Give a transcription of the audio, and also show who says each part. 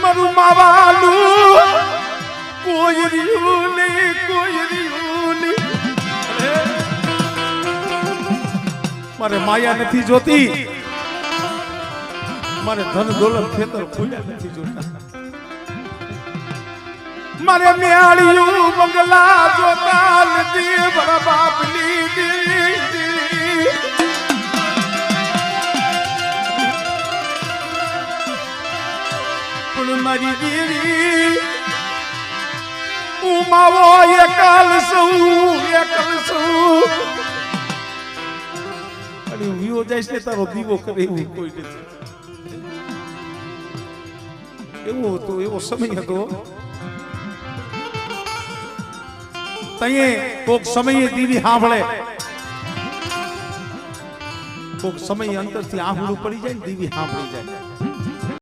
Speaker 1: મારું માવાનું કોઈ રહ્યું નહીં મારે માયા નથી જોતી મારે ધન દોલત ખેતર ફૂલ્યા નથી જોતા મારે મેળ્યું બંગલા જોતા નથી મારા બાપની દીદી પણ મારી દીદી હું માવો એકલ છું અને વિવો જાય છે તારો દીવો કરે એવું કોઈ નથી એવો હતો એવો સમય હતો તઈએ કોક સમયે દીવી સાંભળે કોક સમય અંતરથી આંખડું પડી જાય ને દીવી સાંભળી જાય